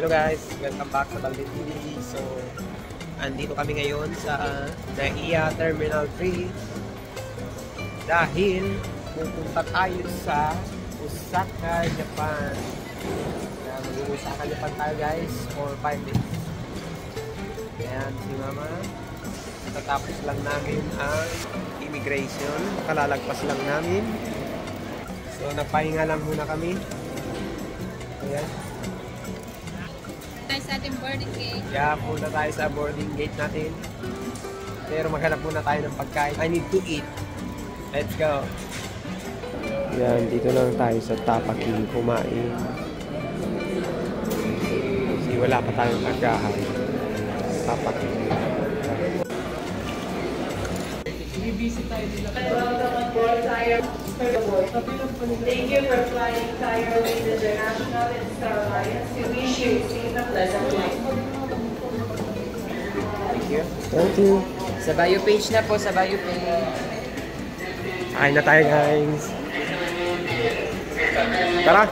Hello guys, welcome back sa Balvin TV. So, andito kami ngayon sa NAIA Terminal 3 dahil pupunta tayo sa Osaka, Japan. Mag-Osaka, Japan tayo guys for 5 days. Ayan, si Mama. Tatapos lang namin ang immigration. Kalalagpas lang namin. So, nagpahinga lang muna kami. Ayan. Tayo sa ating boarding gate. Yeah, muna tayo sa boarding gate natin. Pero maghanap muna tayo ng pagkain. I need to eat. Let's go. Yan, dito lang tayo sa Tapaki kumain. Kasi wala pa tayong pagkain. Tapaki. Bibisi tayo nila. Thank you for flying Thai Airways International and Star Alliance. We wish you safe and pleasant flight. Thank you. Thank you. Sa bio page na po, sa bio page. Kain na tayo guys. Tara!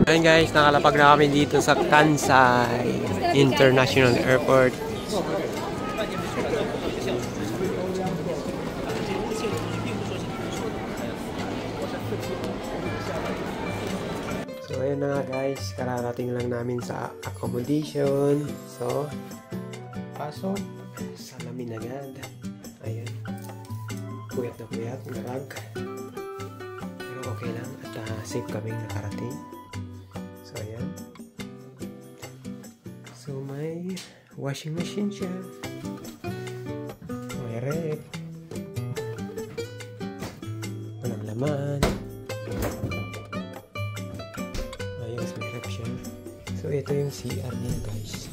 Ayun guys, nakalapag na kami dito sa Kansai International Airport. So ayun na nga guys, kararating lang namin sa accommodation. So, pasok, salamin agad. Ayan, puyat na puyat, narag. Pero okay lang at safe kaming nakarating. So ayan. So may washing machine siya. May rep. Walang laman. Ayos, may rep siya. So ito yung CR niya guys.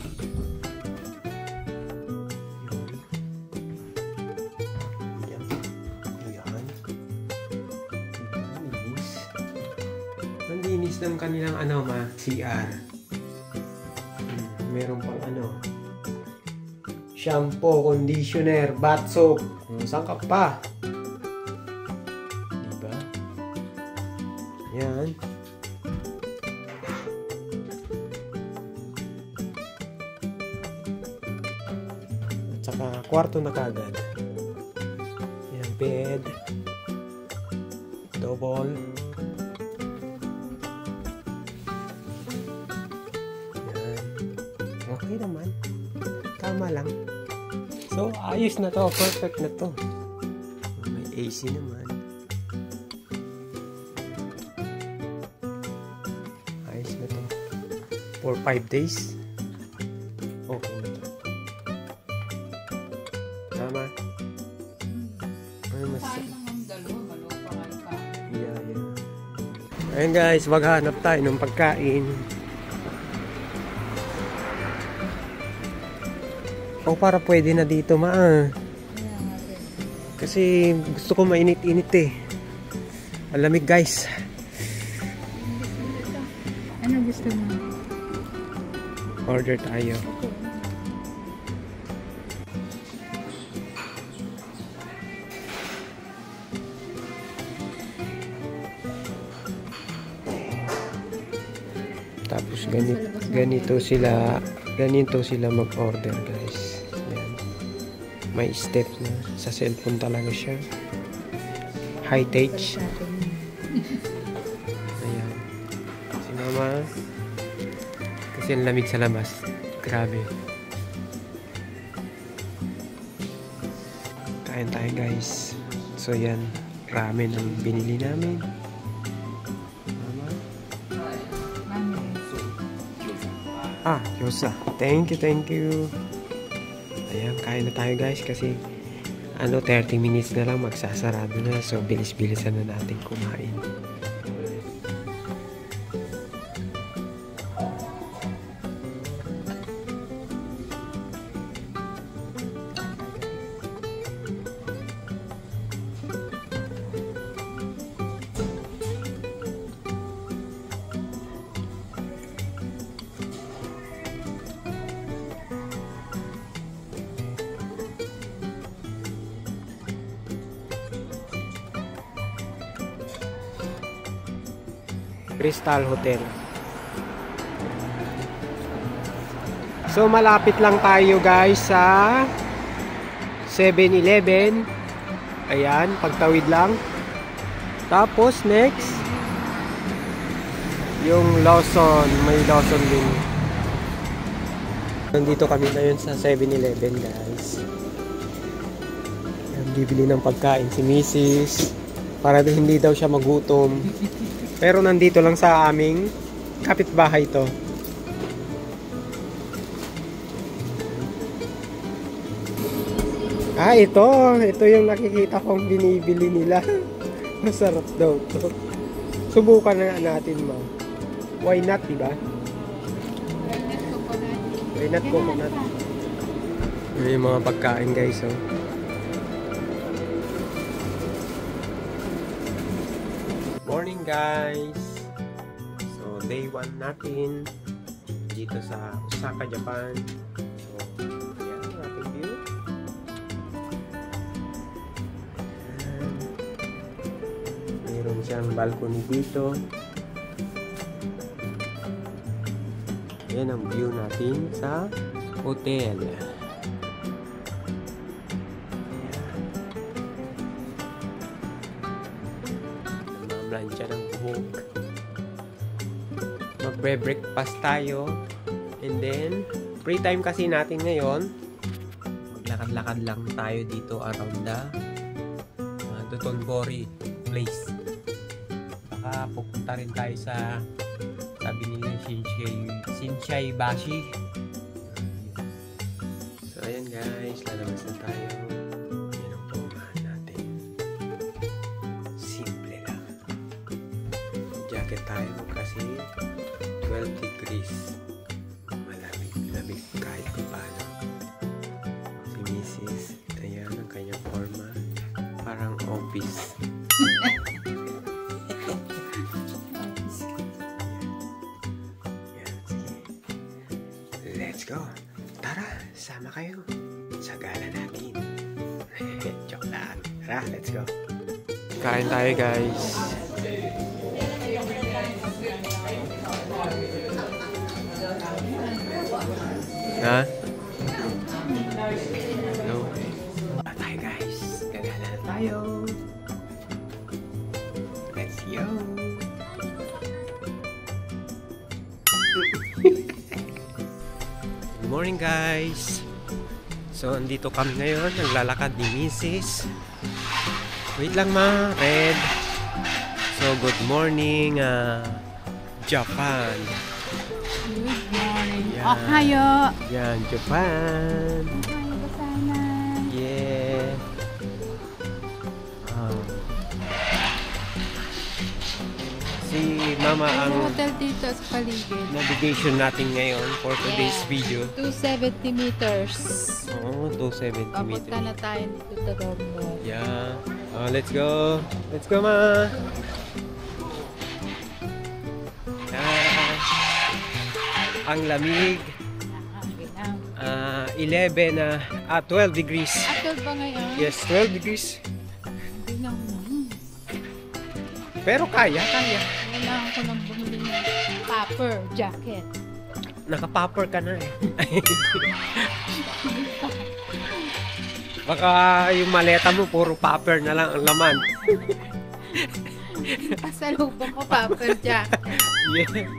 Linis ng kanilang CR. Meron pang shampoo, conditioner, bath soap. Saan ka pa? Diba? Ayan. At saka kwarto na kagad. Ayan, bed. Double. Okay naman. Tama lang. So, ayos na to. Perfect na to. May AC naman. Ayos na to. For 5 days. Okay na to. Tama. Ano mas... Yeah. Ayun guys, maghanap tayo ng pagkain. O para pwede na dito kasi gusto ko mainit-init malamig guys. Ano gusto mo? Order tayo. Tapos ganito sila mag-order guys. Yan. May step na sa cellphone talaga siya. High touch. Ayan. Si Mama kasi ang lamig sa labas. Grabe. Kain tayo guys. So yan, ramen ang binili namin. Yosa. Thank you. Ayan, kain na tayo guys kasi 30 minutes na lang magsasarado na. So, bilis-bilisan na natin kumain. Crystal Hotel. So malapit lang tayo guys sa 7-Eleven. Ayan, pagtawid lang. Tapos next, yung Lawson, may Lawson din. Nandito kami ngayon sa 7-Eleven guys. Ayan, bibili ng pagkain si Mrs. Para hindi daw siya magutom. Pero nandito lang sa aming kapitbahay to. Ah, ito yung nakikita kong binibili nila. Masarap daw to. Subukan na natin, ma. Why not, diba? Why not coconut? May mga pagkain guys, oh. Morning guys. So day 1 natin dito sa Osaka, Japan. So ayan ang ating view. Ayan. Meron siyang balcony dito. Ayan ang view natin sa hotel. Siya ng buhok. Magbre-breakfast tayo. And then, free time kasi natin ngayon. Maglakad-lakad lang tayo dito around the Dotonbori place. Baka pupunta rin tayo sa sabi nila Shinsai Bashi. So, ayan guys. Lalabas na tayo. Jacket tayo kasi 12 degrees. Malamig kahit paano. Si Mrs. Ayan ang kanyang forma. Parang office. Ayan, sige. Let's go. Tara, sama kayo sa gala natin. Joke lang. Tara, let's go. Kain tayo guys. Ha? No. Tayo guys. Gagala na tayo. Let's go. Good morning guys. So, andito kami ngayon. Naglalakad ni Mrs. Wait lang ma. Red. So, good morning Japan. Good morning. Yan. Ohayo. Yan, Japan. Ohayo ka sana. Yeah. Si Mama Ang ang hotel dito sa paligid. navigation natin ngayon for today's video. 270 meters. Oh, 270 Papunta meters. na tayo dito sa Rombo. Yeah. Let's go. Let's go, Ma. Ang lamig. 12 degrees. Actual ba ngayon? Yes, 12 degrees. Hindi na ako. Pero kaya. Kailangan ko nang bumili ng popper jacket. Naka-popper ka na eh. Baka yung maleta mo puro popper na lang ang laman. Pasalubong ko popper jacket. Yeah.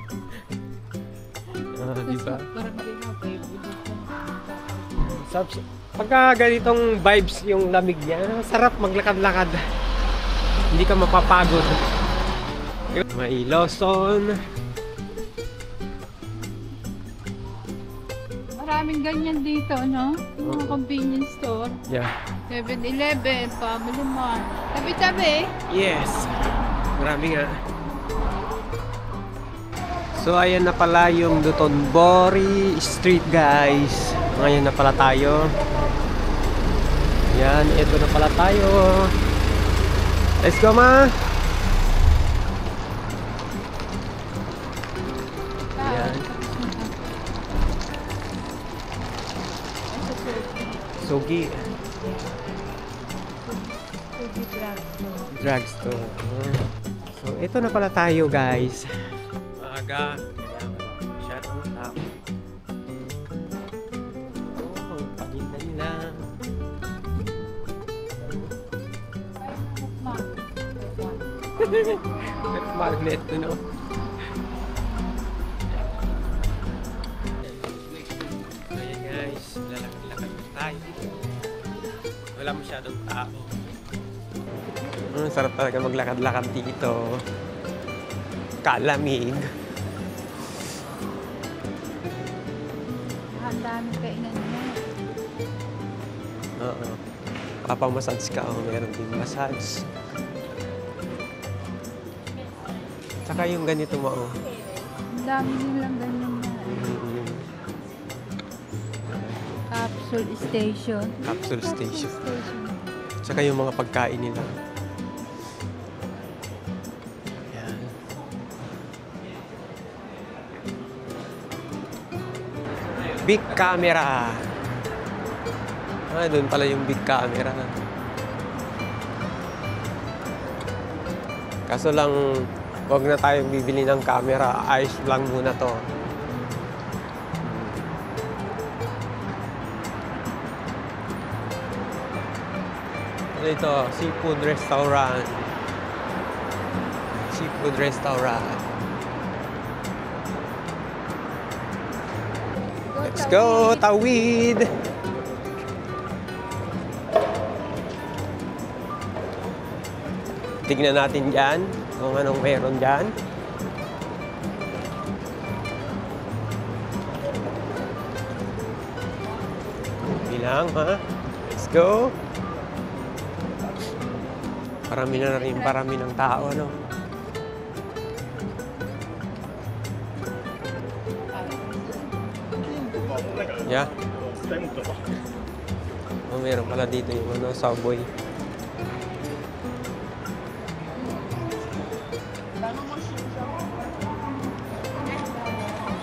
Diba? Parang din ako favorite. Pagka ganitong vibes yung lamig niya, sarap maglakad-lakad. Hindi ka mapapagod. May Lawson. Maraming ganyan dito, no? Yung mga convenience store. Yeah. 7-Eleven, Family Mart. Tabi-tabi. Yes. Marami nga. So, ayan na pala yung Dotonbori Street, guys. Ngayon na pala tayo. Yan, ito na pala tayo. Let's go, ma! Yan. Sugi. Drugstore. So, ito na pala tayo, guys. Maaga. Shut up. Magnet to, no? Ayan guys, lalakad-lakad na tayo. Wala masyadong tao. Sarap talaga maglakad-lakad dito. Kalamig. Ang daming kainan mo. Oo. Papamassage ka. Meron din massage. Saka yung ganito mo. Ang dami nilang ganyan na. Capsule station. Capsule station. Station. Saka yung mga pagkain nila. Yan. Big camera. Doon pala yung big camera. Kaso lang, huwag na tayong bibili ng camera. Ayos lang muna to. Ano ito? Seafood restaurant. Seafood restaurant. Let's go, Tawid! Tignan natin dyan kung anong meron dyan. Bilang, ha? Let's go! Parami na rin, parami ng tao, ano? Yeah. Oh, meron pala dito yung ano, Subway.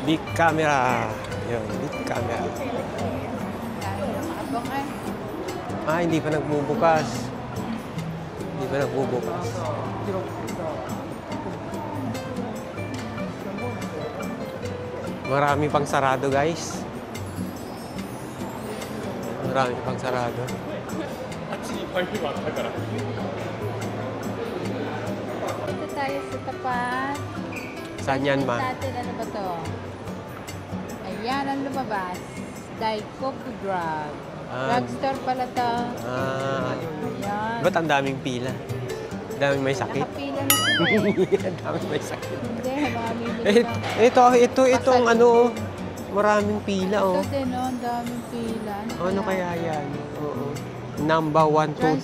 Big camera. Yun, big camera. Abang ay. Hindi pa nagbubukas. Hindi pa nagbubukas. Marami pang sarado, guys. Marami pang sarado. Ito tayo sa tapat. Saan yan, ma? Natin, ano ba to? Ayan ang lumabas. Daikop Drug. Drugstore pala to. Ayan. Ba't ang daming pila? Daming may sakit? Nakapila na sila eh. Daming may sakit. Hindi, mamimili na. Itong ano, maraming pila, oh. Ito din, oh, ang daming pila. Ano kaya yan? Oo. Number 1, 2,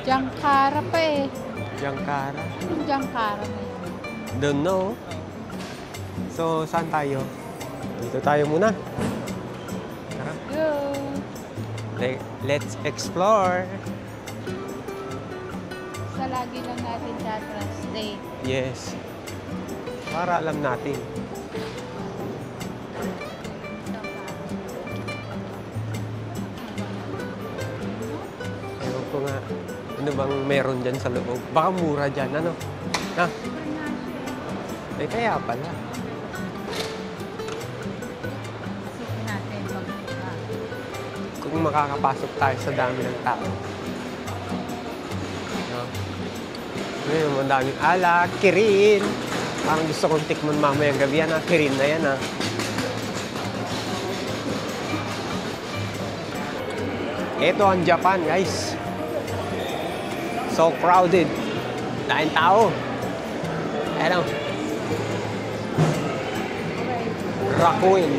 3. Jangkara pa eh. Jangkara. Yung Jangkara na yun. Don't know. So, saan tayo? Dito tayo muna. Tara. Go! Let's explore. Sa lagi lang natin translate. Yes. Para alam natin. Ewan ko nga. Ano bang meron dyan sa loob? Baka mura dyan, ano? Ha? Eh, kaya pala. Isipin natin pag Kung makakapasok tayo sa dami ng tao. No? Ngayon, ang daming alak, kirin. Parang gusto kong tikman mamayang gabi yan, ha? Kirin na yan, ha? Ito ang Japan, guys. So crowded. Lain tao. Ano? Rakuin.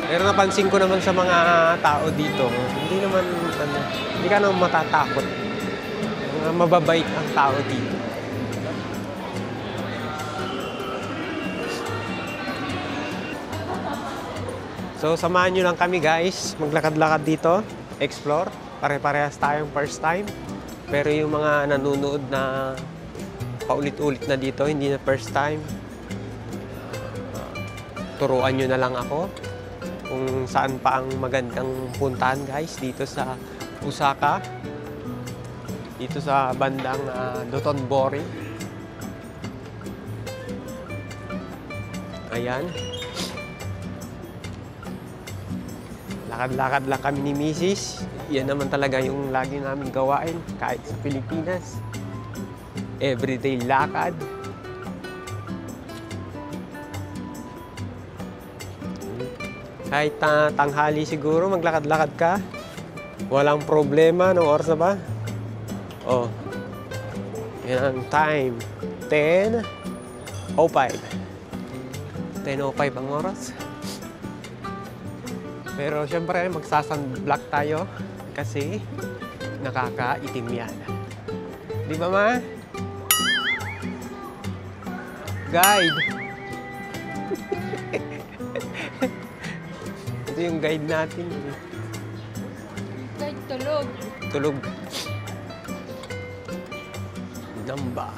Pero napansin ko naman sa mga tao dito, hindi naman, ano, hindi ka naman matatakot. Mababait ang tao dito. So, samahan nyo lang kami, guys. Maglakad-lakad dito. Explore. Pare-parehas tayong first time. Pero yung mga nanonood na paulit-ulit na dito, hindi na first time. Turuan nyo na lang ako kung saan pa ang magandang puntahan, guys, dito sa Osaka. Dito sa bandang Dotonbori. Ayan. Lakad-lakad lang kami ni Mrs. Yan naman talaga yung lagi namin gawain kahit sa Pilipinas. Everyday lakad. Kahit tanghali siguro, maglakad-lakad ka. Walang problema. Anong oras na ba? Oh. Yan ang time. 10:05. 10:05 ang oras. Pero syempre, magsasunblock tayo kasi nakakaitim yan. Di ba, ma? Guide. Ito yung guide natin. Guide tulog. Tulog. Namba.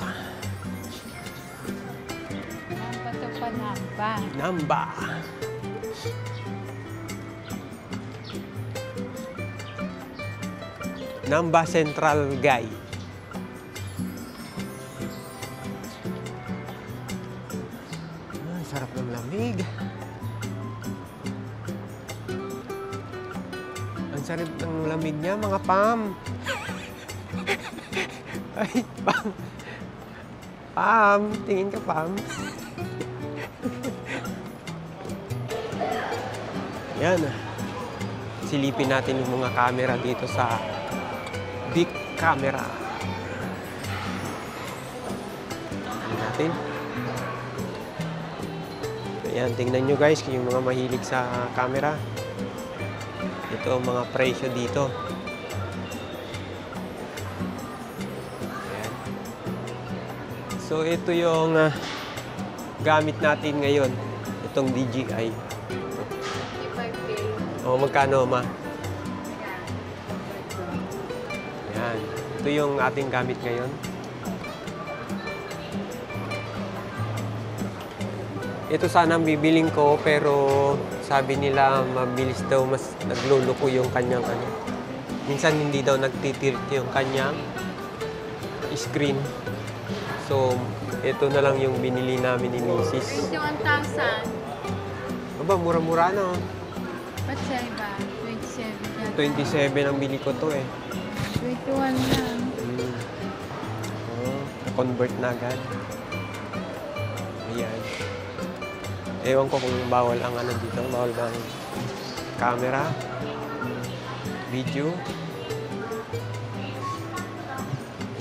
Namba to pa namba. Namba. Namba Central Guy. Sarap ng lamig. Ang sarap ng lamig niya, mga Pam. Ay, Pam. Pam, tingin ka, Pam. Yan. Silipin natin yung mga camera dito sa big camera. Tingnan natin. Ayan, tingnan nyo guys, yung mga mahilig sa camera. Ito ang mga presyo dito. Ayan. So, ito yung gamit natin ngayon. Itong DJI. 55K. O, magkano, ma? Ayan. Ito yung ating gamit ngayon. Ito sana ang bibiling ko, pero sabi nila mabilis daw, mas nagluluko yung kanyang ano. Minsan hindi daw nagtitilt yung kanyang screen. So, ito na lang yung binili namin ni Mrs. 21,000. Aba, mura-mura na. Ba't siya iba? 27 yan. 27 ang bili ko to eh. 21 lang. Oh, na-convert na agad. Ayan. Ewan ko kung bawal ang ano dito. Bawal ba ang camera, video.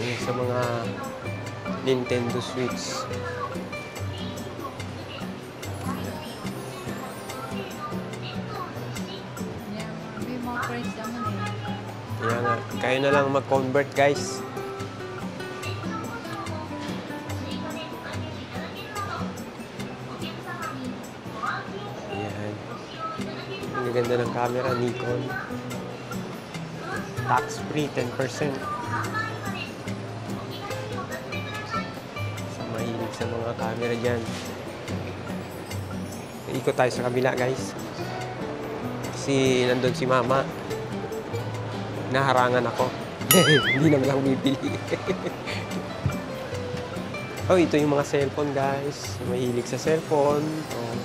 Ayan, sa mga Nintendo Switch. Yan, may mga price naman eh. Ayan nga. Kayo na lang mag-convert, guys. Ayan. Ang ganda ng camera, Nikon. Tax-free, 10%. Sa mahilig sa mga camera dyan. Ikot tayo sa kabila, guys. Kasi nandun si Mama. Naharangan ako. Hindi naman ako bibili. Oh, ito yung mga cellphone, guys. Mahilig sa cellphone. Oh.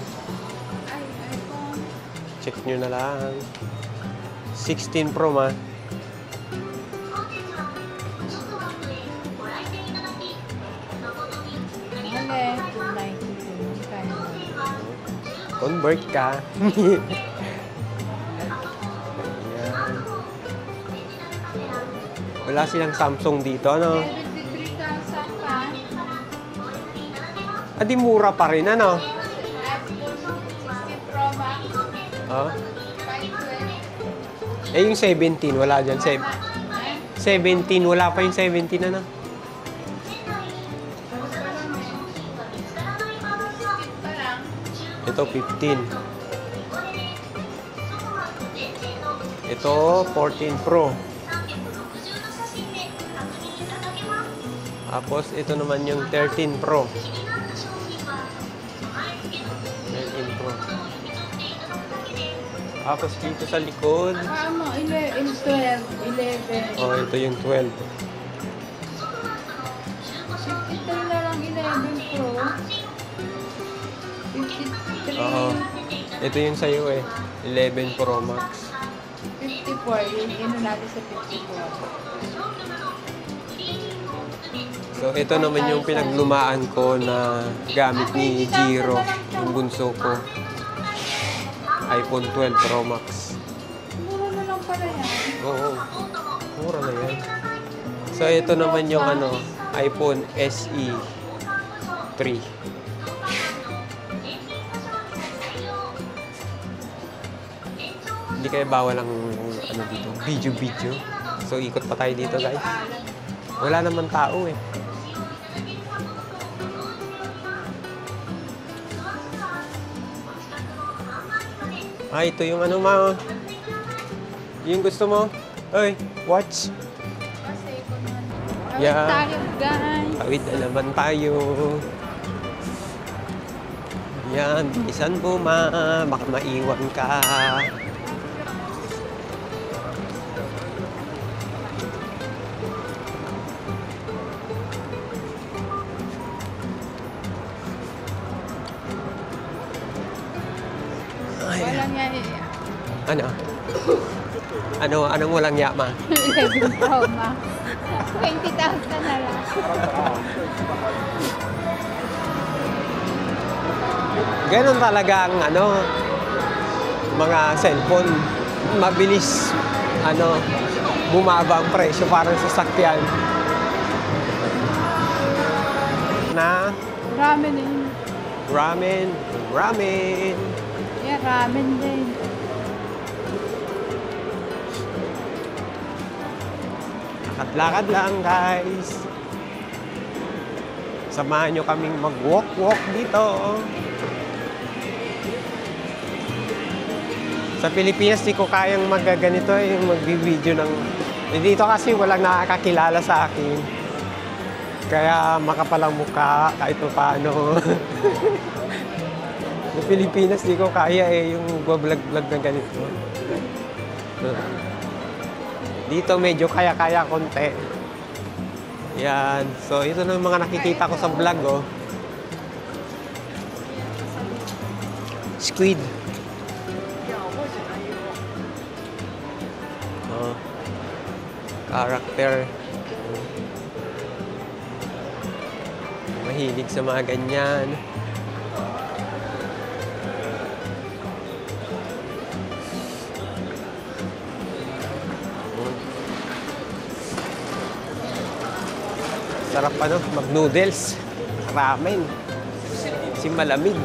Ay, iPhone. Check nyo na lang. 16 Pro, ma. Mahal eh. 292. Kaya mo. Convert ka. Ayan. Wala silang Samsung dito, no? 73,000 pa. Di mura pa rin, ano? iPhone 16 Pro Max. Oh. 512. Eh, yung 17, wala dyan. 17, wala pa yung 17, ano? Ito, 15. Ito, 14 Pro. Tapos, ito naman yung 13 Pro. 13 Pro. Tapos, dito sa likod. Ano, 11. Oh, ito yung 12. Ito na lang 11 Pro. 53. Oo. Ito yung sa'yo eh. 11 Pro Max. 54. Yung ino natin sa 54. So, ito naman yung pinaglumaan ko na gamit ni Jiro, yung bunso ko. iPhone 12 Pro Max. Mura na lang pala yan. Oo, mura na yan. So, ito naman yung iPhone SE 3. Hindi kaya bawal ang dito, video. So, ikot pa tayo dito, guys. Wala naman tao eh. Ito yung ma. Yung gusto mo? Oy, watch. Awit Yeah. tayo, guys. Tawid na naman tayo. Yan, bilisan mo baka maiwan ka. Walang yan eh. Anong walang yama? 11 Pro Max. 20,000 na lang. Ganon talaga ang mga cellphone. Mabilis bumaba ang presyo parang sasakyan. Na Ramen din. ramen. Yeah, ramen din. Lakad lang, guys. Samahan nyo kaming mag-walk dito. Sa Pilipinas, di ko kayang magaganito yung mag-video ng... Dito kasi walang nakakakilala sa akin. Kaya makapalang mukha kahit pa paano. Sa Pilipinas, di ko kaya yung vlog-vlog na ganito. Dito medyo kaya-kaya konti. Yan. So, ito na yung mga nakikita ko sa vlog, oh. Squid. Oh. Character. Mahilig sa mga ganyan. Sarap mag-noodles, ramen, si malamig.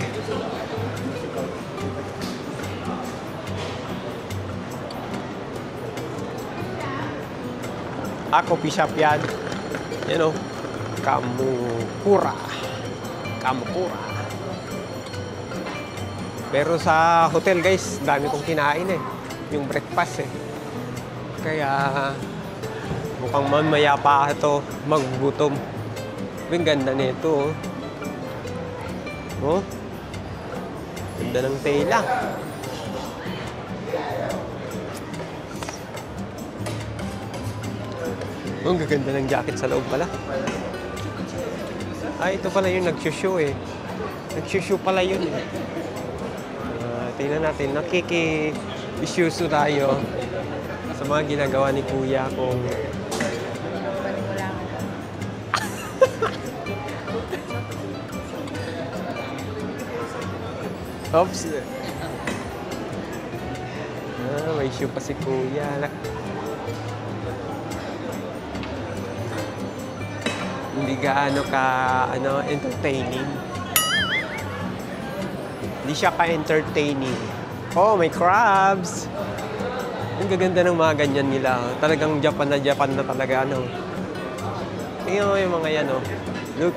Coffee shop yan. Yan Kamukura. Pero sa hotel, guys, dami kong kinain eh. Yung breakfast eh. Kaya... mukhang mamaya pa ito maggutom. Ang ganda nito. Oh. Ganda ng tela. Ang gaganda ng jacket sa loob pala. Ito pala yung nag-show eh. Nag-show pala yun eh. Tingnan natin. Nakiki-issues tayo sa mga ginagawa ni Kuya kung oops. May issue pa si Kuya. Hindi gaano entertaining. Hindi siya ka-entertaining. Oh, may crabs. Ang gaganda ng mga ganyan nila. Talagang Japan na talaga, Tingnan mo yung mga yan, Look.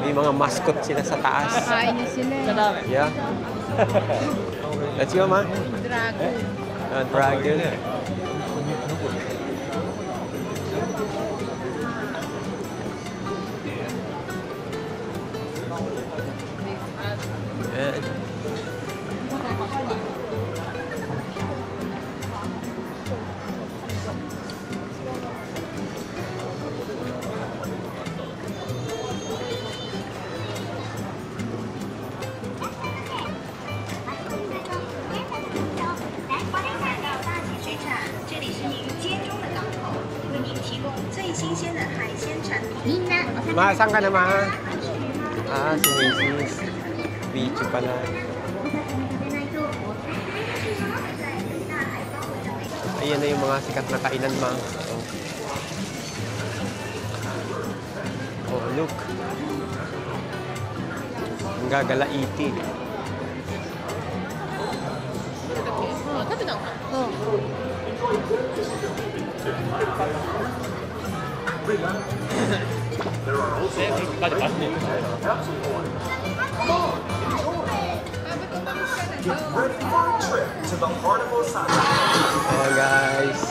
May mga mascot sila sa taas. Kakain niya sila eh. Yeah. Let's go, ma. Dragon. Dragon. Yan. Ma, saan ka na, ma? Ah, si Macy's. Beach pala. Ayan na yung mga sikat na kainan, ma. Oh, look. Ang gagalaiti. Ayan, guys.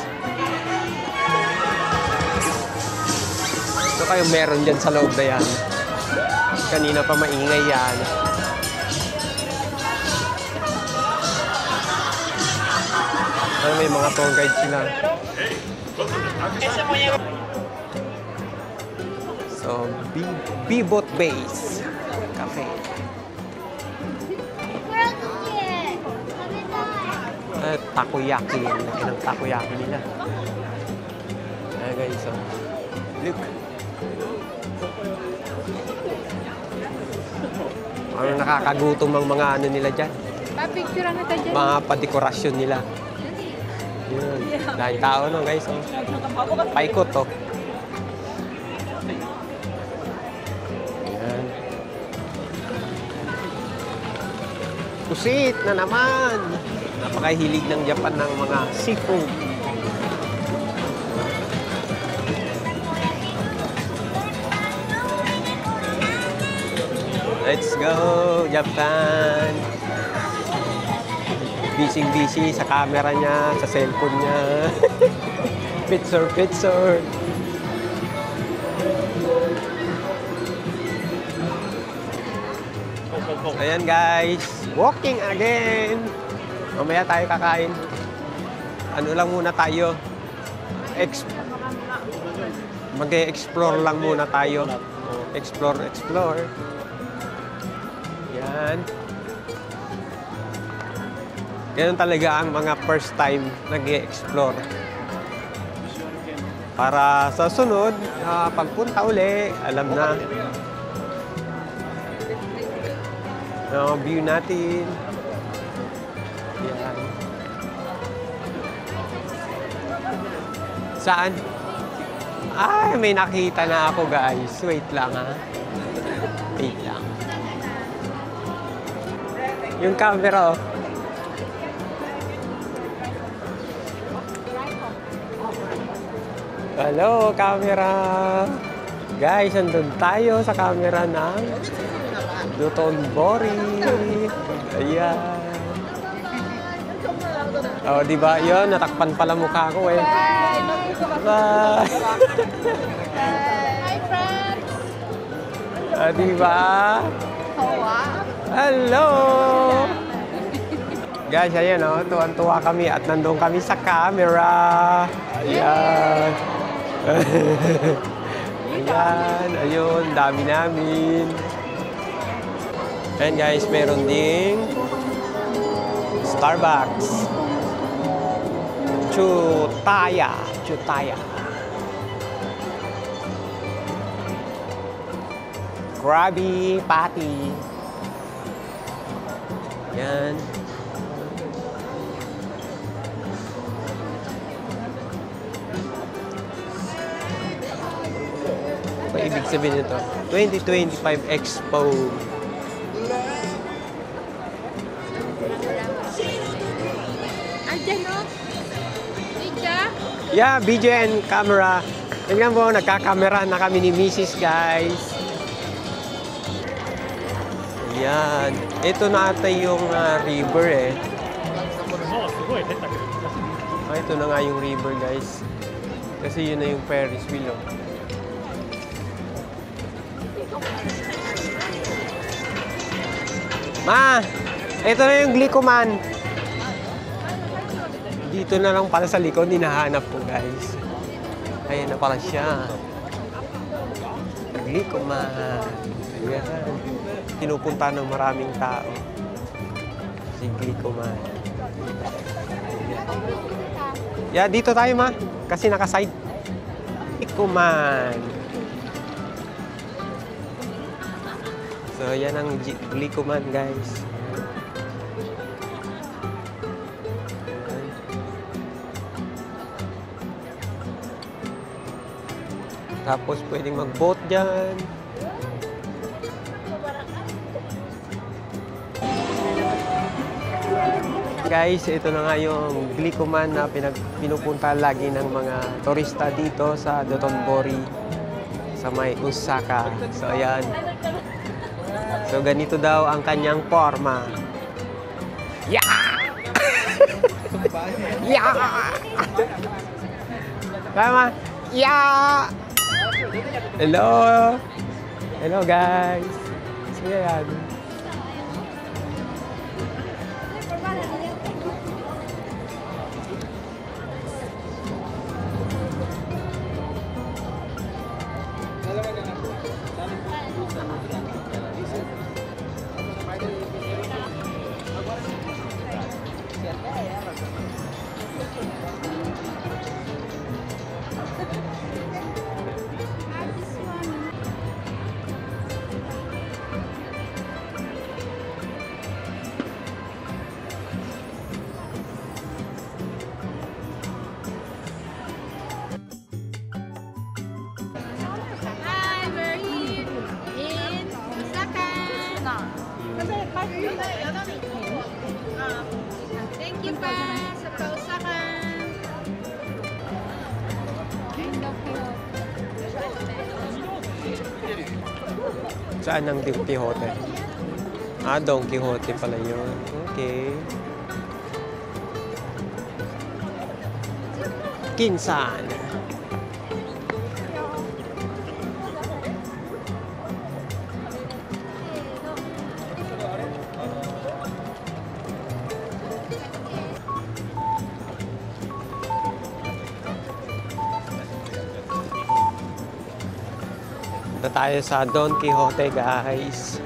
Ito kayong meron dyan sa loob na yan. Kanina pa maingay yan. Pero may mga tour guide sila. So, B-Boat Base Cafe. Takoyaki. Laki ng takoyaki nila. Ayan, guys. So, look. Ano nakakagutom ang mga ano nila dyan? Pa-picture na tayo dyan. Mga padekorasyon nila. Yun. Dahil tao no, guys. Oh. Paikot to. Ayan. Pusit na naman. Napakahilig ng Japan ng mga seafood. Let's go, Japan! Busy-busy sa camera niya, sa cellphone niya. Picture. Ayan, guys. Walking again. Mamaya tayo kakain. Ano lang muna tayo. Mag-explore lang muna tayo. Explore. Yan. Ganun talaga ang mga first time nag-explore. Para sa sunod, pagpunta uli, alam na. View natin. Yan. Saan? Ay, may nakita na ako, guys. Wait lang, ha? Wait lang. Yung camera, oh. Hello, camera. Guys, andun tayo sa camera ng Dotonbori. Ayan. Oh, di ba? Yun, natakpan pala mukha ko eh. Bye. Hi, friends! Di ba? Hello! Guys, ayan o, tuwan-tuwa kami at nandun kami sa camera. Ayan. Ayan, ayun, dami namin. Ayan guys, meron ding Starbucks. Chutaya. Krabby Patty. Yan. Ano ibig sabihin nito? 2025 Expo. Arjan, no? Ija? Yeah, video and camera. Tingnan mo, nagkakamera na kami ni Mrs. guys. Yan. Ito na ata yung river eh. Ito na nga yung river guys. Kasi yun na yung Ferris wheel oh. Ma! Ito na yung Glicoman. Dito na lang pala sa likod, hinahanap ko guys. Ayan na pala siya. Glicoman. Ayan. Pinupunta ng maraming tao. Si Glicoman. Yeah, dito tayo ma. Kasi naka-side. Ikuman. So, yan ang Glikuman, guys. Tapos, pwedeng mag-boat dyan. Guys, ito na nga yung Glikuman na pinupunta lagi ng mga turista dito sa Dotonbori sa may Osaka. So, ayan. So, ganito daw ang kanyang forma. Yeah! Yeah! Tama? Yeah! Hello! Hello, guys! So, ayan. Hi, we're here in Osaka. Thank you pa sa Osaka. Saan ang Don Quixote? Ah, Don Quixote pala yun. Okay. Kinsan. Punta tayo sa Don Quixote, guys.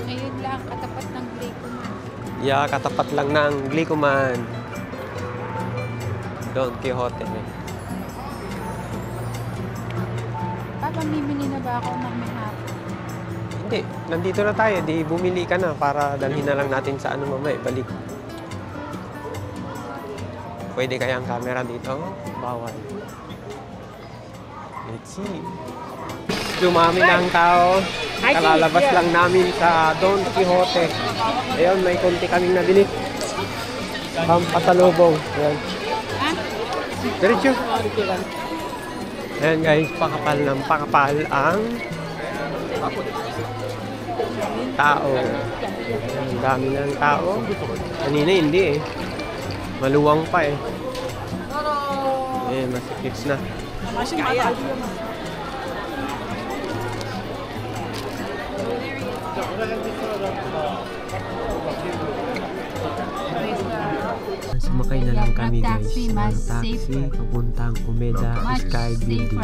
Ayun lang, katapat ng Glikuman. Yeah, katapat lang ng Glikuman. Don Quixote. Papamimili na ba ako ng may hapon? Hindi, nandito na tayo. Di bumili ka na para dalhin na lang natin sa ano mamaya. Balik. Pwede kaya ang camera dito? Bawal. Let's see. Dumami na ang tao. Kalalabas lang namin sa Don Quixote. Ayun, may konti kaming nabili. Pampasalubong. Ayan. Diretso. Ayan guys, pakapal ng pakapal ang tao. Ayan, ang dami ng tao. Kanina hindi eh. Maluwang pa eh. Ayan, masikits na. Sumakay na lang kami guys ng taxi papuntang Umeda Sky Building.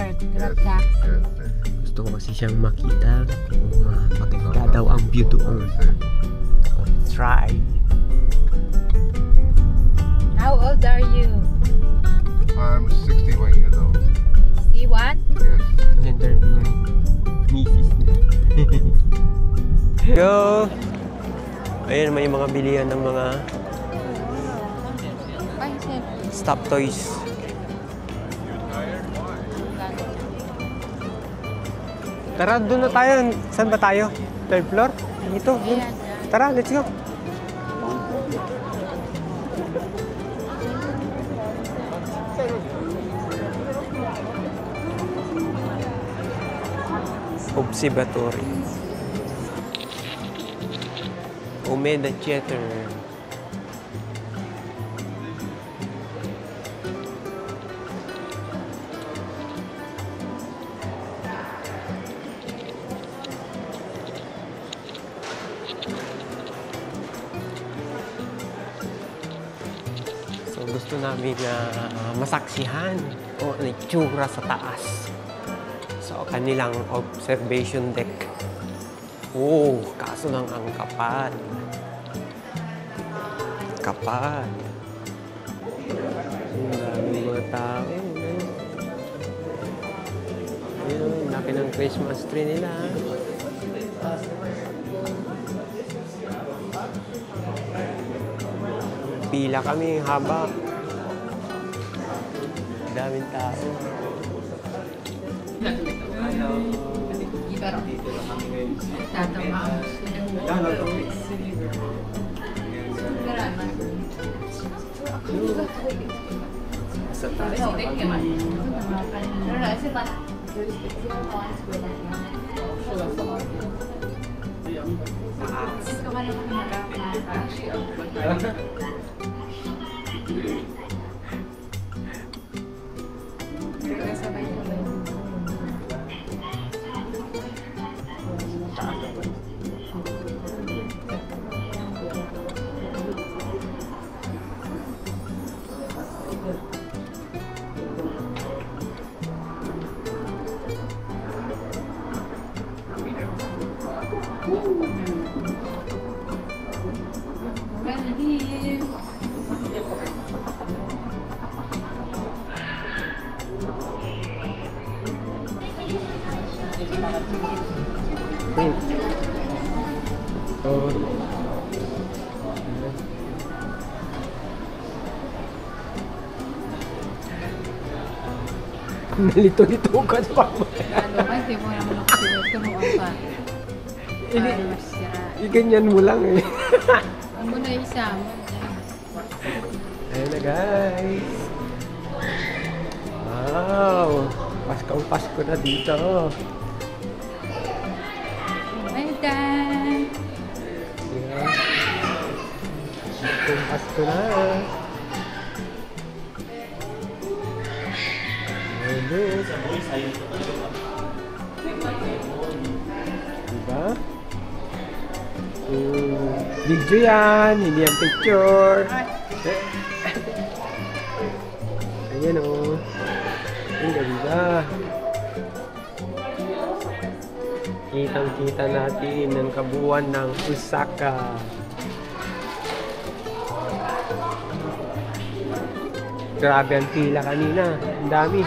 Gusto ko kasi siyang makita kung maganda daw ang view doon. Let's try. How old are you? I'm 61 years old. See what? Yes. In-interview ng misis niya. Go! Ayan, may mga bilihan ng mga stop toys. Tara, doon na tayo. Saan ba tayo? Third floor? Dito. Dun. Tara, let's go. Observatory. Umeda Theater. So gusto namin masaksihan o ano itsura sa taas. So kanilang observation deck. Oh, kaso lang ang kapal. Kapal. Ang daming mga tao. laki ng Christmas tree nila. Pila kami, haba. Daming tao. Nalito-lito ka sa pagmaya. Ano ba? Hindi mo naman ako tinuturuan pa. Iganyan mo lang eh. Ang mo na isama. Ayan na guys. Wow. Paskong-pasko na dito. Welcome! Yeah. Paskong-pasko na. Diba? Video yan, hindi yan picture. Ayan o. Ang ganda. Kitang-kita natin ang kabuuan ng Osaka. Grabe ang pila kanina. Ang dami.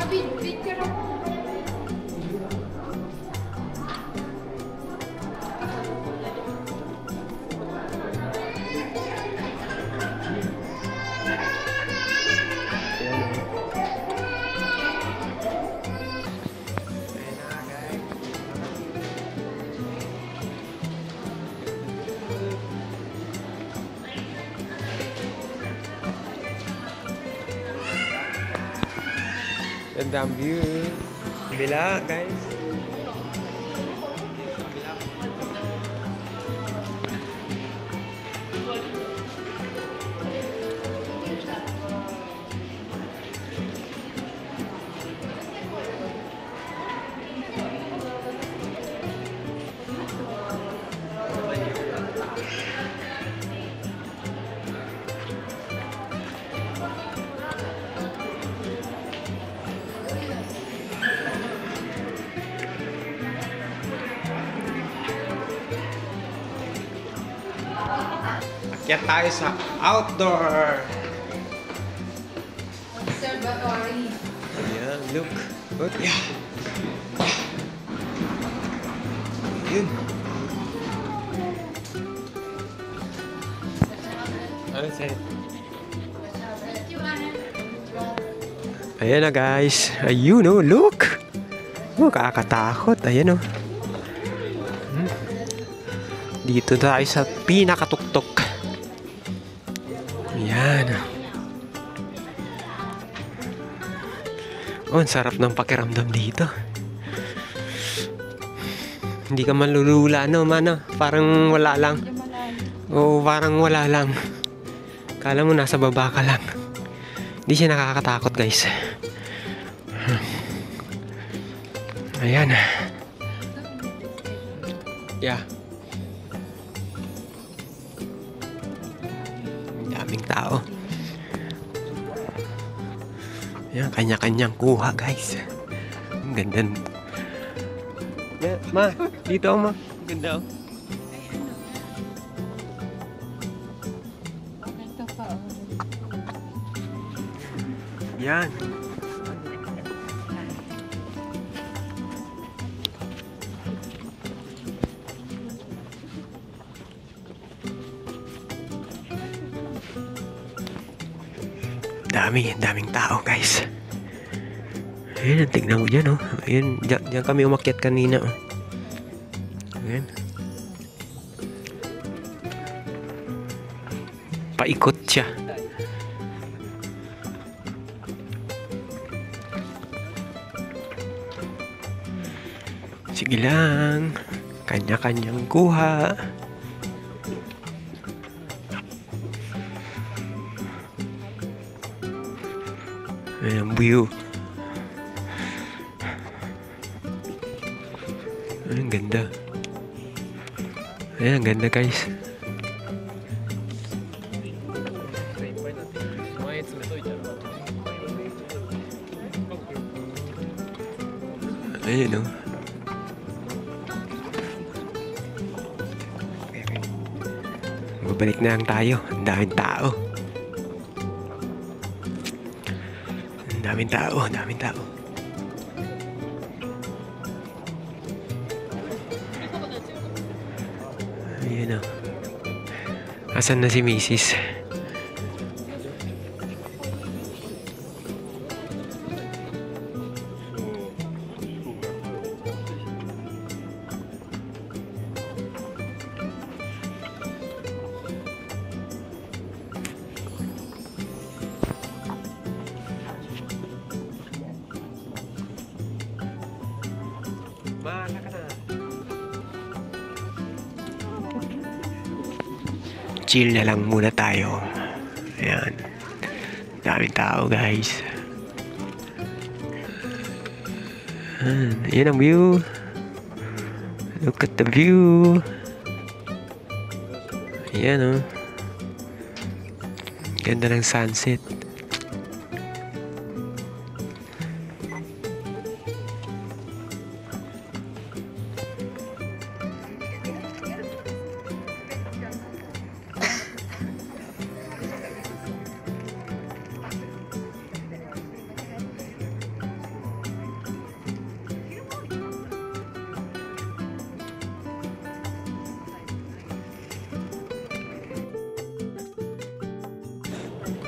Ganda ang view. Kabila, guys. Akyat tayo sa outdoor. Observatory. Ayan, look. Look. Yeah. Yun. Ano sa'yo? Ayan na guys. Ayun oh, look. Oh, kakatakot. Ayan oh. Dito tayo sa pinakatuktok. Ayan. Oh, ang sarap ng pakiramdam dito. Hindi ka malulula, no, mana? Parang wala lang. Oo, parang wala lang. Kala mo nasa baba ka lang. Hindi siya nakakatakot, guys. Ayan. Yeah. Daming tao. Yan, kanya-kanyang kuha, guys. Ang ganda. Yeah, ma, dito ako, ma. Ang ganda, oh. Yan. daming tao guys. Ayan, tignan mo dyan, oh. Ayan, dyan kami umakyat kanina, oh. Ayan. Paikot siya. Sige lang. Kanya-kanyang kuha. Ayan ang view. Ayan, ang ganda. Ayan, ang ganda guys. Ayan, oh. Babalik na lang tayo. Ang daming tao. Ang daming tao. Ang daming tao. Ayan, oh. Asan na si Mrs.? Bahala ka na. Chill na lang muna tayo. Ayan. Daming tao guys. Ayan ang view. Look at the view. Ayan, oh. Ganda ng sunset.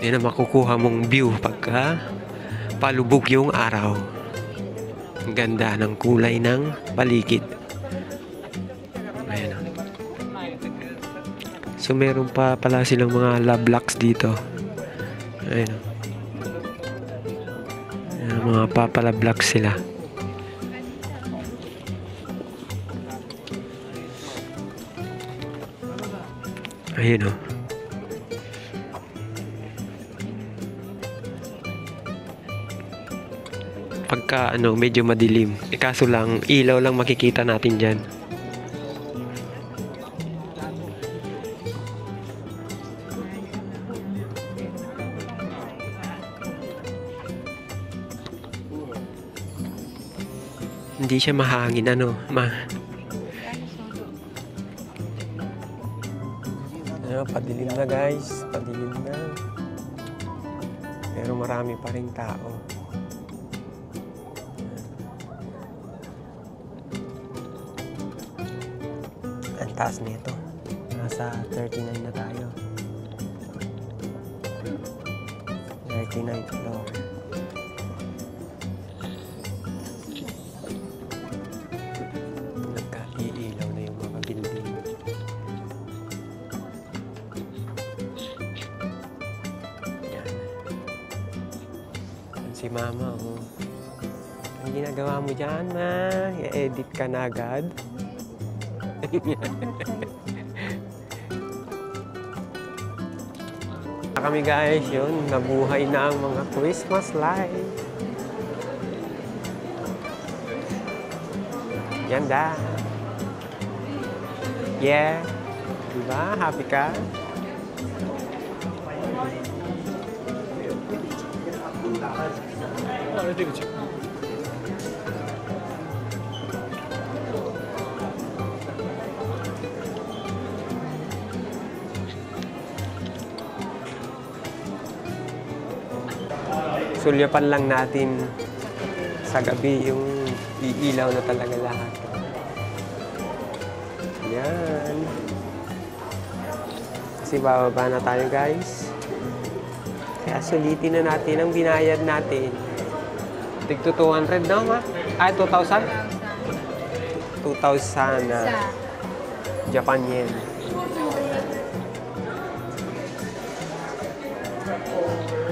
Yan ang makukuha mong view pagka palubog yung araw. Ang ganda ng kulay ng paligid. Ayan. So meron pa pala silang mga love locks dito. Ayan. Ayan, mga papalove locks sila. Ayan, oh. Pagka medyo madilim. Kaso lang, ilaw lang makikita natin dyan. Hindi siya mahangin, padilim na guys. Padilim na. Pero marami pa rin tao. Ang taas nito. Nasa 39 na tayo. 39th floor. Nagka-iilaw na yung mga building. Yan. Si mama, oh. Ang ginagawa mo dyan, ma? I-edit ka na agad? Kami guys, yun, nabuhay na ang mga Christmas lights. Ganda. Yeah. Diba? Happy ka? Sulyapan lang natin sa gabi yung iilaw na talaga lahat. Yan. Kasi bababa na tayo guys. Kaya sulitin na natin ang binayad natin. Tigto 200 na, ma? Ay, 2,000? 2,000 na Japan yen.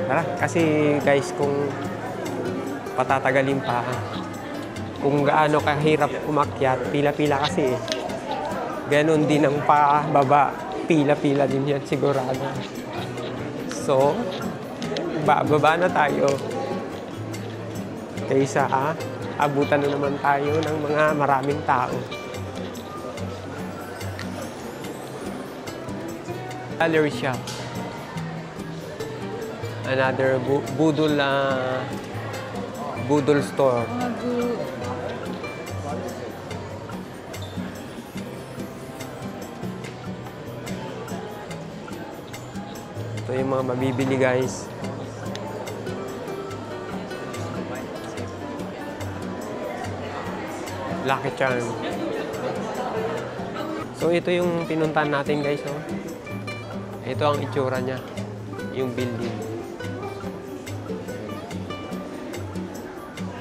Tara, kasi guys, kung patatagalin pa, kung gaano kahirap umakyat, pila-pila kasi eh. Ganon din ang pababa, pila-pila din yan sigurado. So, bababa na tayo. Kaysa abutan na naman tayo ng mga maraming tao. Gallery shop. Another budol store. Ito yung mga mabibili guys. Lucky Charm. So ito yung pinuntahan natin guys. Oh. Ito ang itsura niya. Yung building.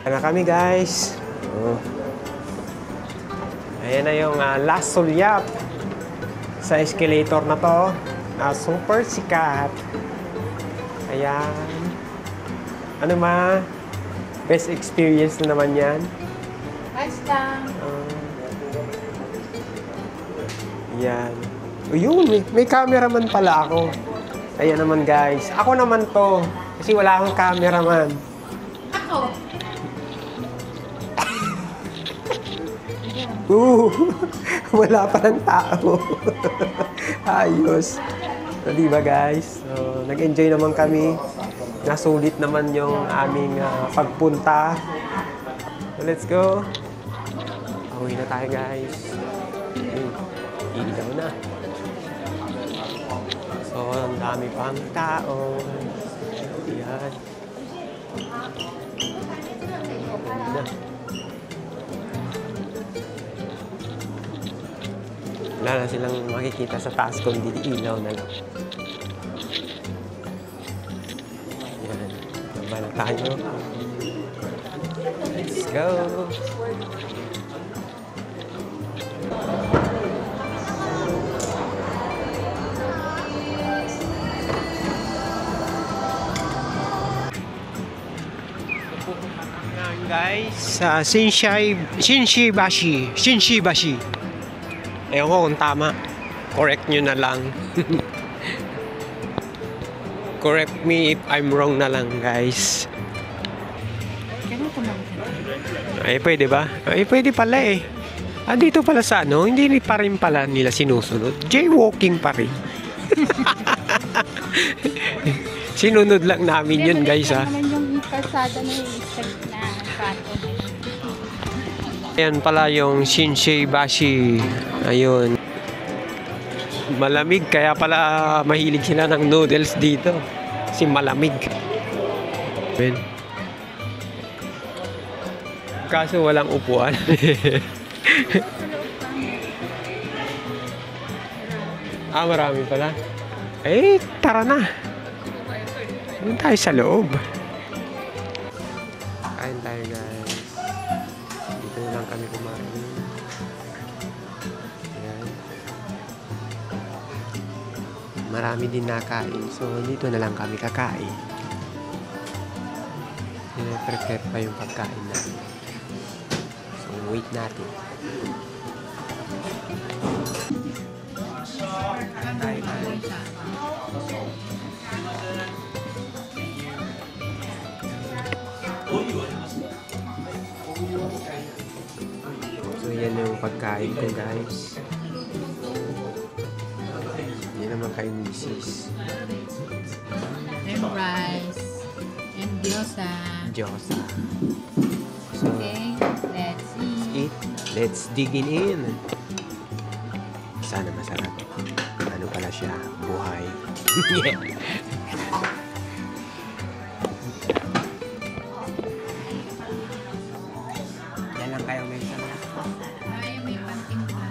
Ayan na kami guys. Oh. Ayan na yung last sulyap sa escalator na to. Super sikat. Ayan. Ano ma? Best experience na naman yan. Basta. Yan. O yun, may cameraman pala ako. Ayan naman guys. Ako naman to. Kasi wala akong cameraman. Ako. Wala pa ng tao. Ayos. So, diba guys? So, nag-enjoy naman kami. Nasulit naman yung aming pagpunta. So, let's go. Pauwi na tayo guys. Ilaw na. So, ang dami pang tao. Yan. Pauwi na. Wala na silang makikita sa taas kundi ilaw na lang. Yan. Baba na tayo. Let's go! Guys, sa Shinshibashi. Ewan ko kung tama. Correct nyo na lang. Correct me if I'm wrong na lang, guys. Ay, pwede ba? Ay, pwede pala eh. Dito pala sa ano, hindi pa rin pala nila sinusunod. Jaywalking pa rin. Sinunod lang namin yun, guys, ha. Yung kalsada na yung na kanto. Ayan pala yung Shinshibashi. Ayun. Malamig, kaya pala mahilig sila ng noodles dito. Kasi malamig. Ayan. Kaso walang upuan. Marami pala. Eh, tara na. Doon tayo sa loob. Kain tayo guys. Dito lang kami kumain. Ayan. Marami din nakain. So, dito na lang kami kakain. Prepare pa yung pagkain natin. So, wait natin. Tayo tayo. So, yan yung pagkain ko, guys. Yan naman kay Mrs. And rice. And gyoza. Gyoza. So, Okay, let's eat. let's dig in. Sana masarap. Ano pala siya? Buhay. Yan lang kayo may sarap. Ay, may panting pa.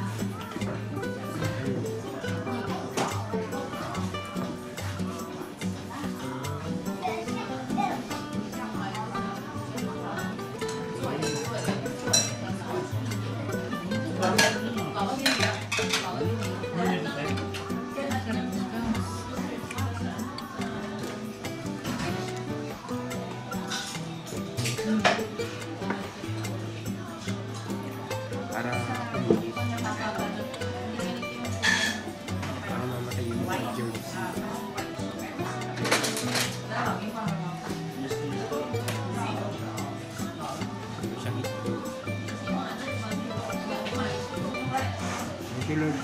Para kumigit. Para mamatay yung germs. Thank you, Lord.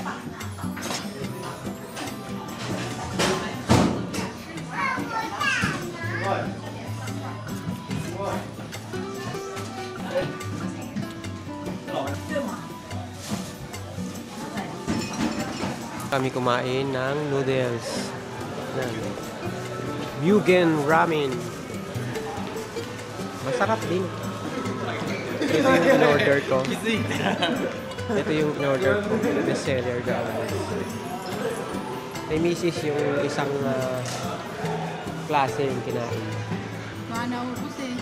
Kami kumain ng noodles. Mugen Ramen. Masarap din. Ito yung in-order ko. Ito yung in-order ko. Best seller guys. May misis yung isang klase yung kinain. Baka naubos eh.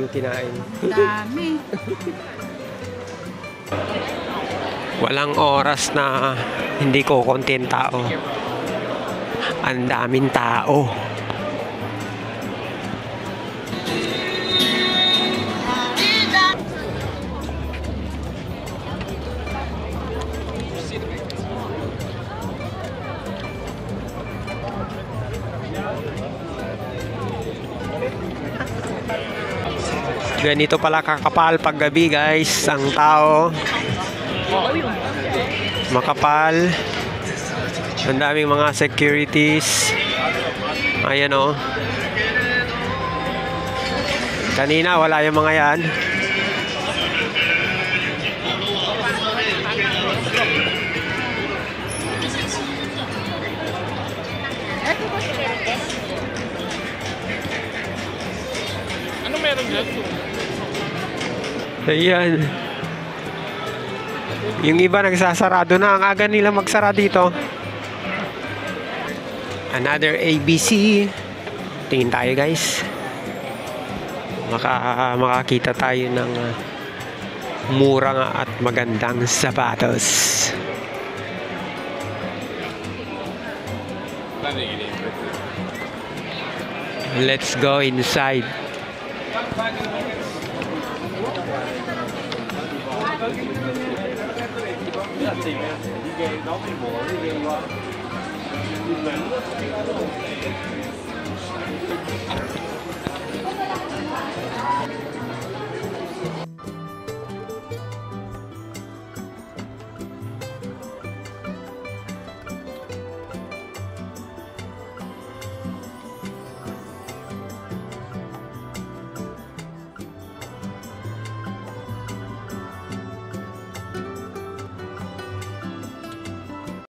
Yung kinain. Dami. Walang oras na hindi ko konti tao. Ang daming tao. Ganito pala kakapal paggabi guys ang tao. Makapal. Ang daming mga securities. Ayan o. Kanina wala yung mga yan. Ano meron dyan? Ayan. Yung iba nagsasarado na. Ang aga nila magsara dito. Another ABC. Tingin tayo guys. Makakita tayo ng mura nga at magandang sapatos. Let's go inside.